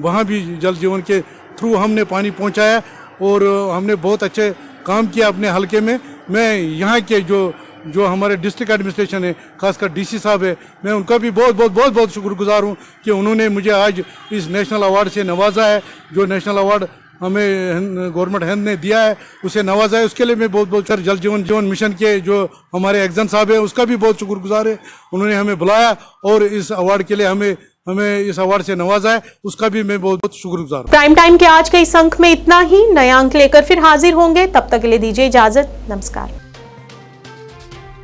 वहाँ भी जल जीवन के थ्रू हमने पानी पहुँचाया और हमने बहुत अच्छे काम किया अपने हल्के में। मैं यहाँ के जो हमारे डिस्ट्रिक्ट एडमिनिस्ट्रेशन है, खासकर DC साहब है, मैं उनका भी बहुत शुक्रगुजार हूँ कि उन्होंने मुझे आज इस नेशनल अवार्ड से नवाजा है। जो नेशनल अवार्ड हमें गवर्नमेंट हिंद ने दिया है उसे नवाजा है, उसके लिए मैं बहुत जल जीवन मिशन के जो हमारे एग्जाम साहब है उसका भी बहुत शुक्रगुजार है। उन्होंने हमें बुलाया और इस अवार्ड के लिए हमें इस अवार्ड से नवाजा है, उसका भी मैं बहुत शुक्रगुजार हूं। प्राइम टाइम के आज के इस अंक में इतना ही। नया अंक लेकर फिर हाजिर होंगे, तब तक के लिए दीजिए इजाजत। नमस्कार।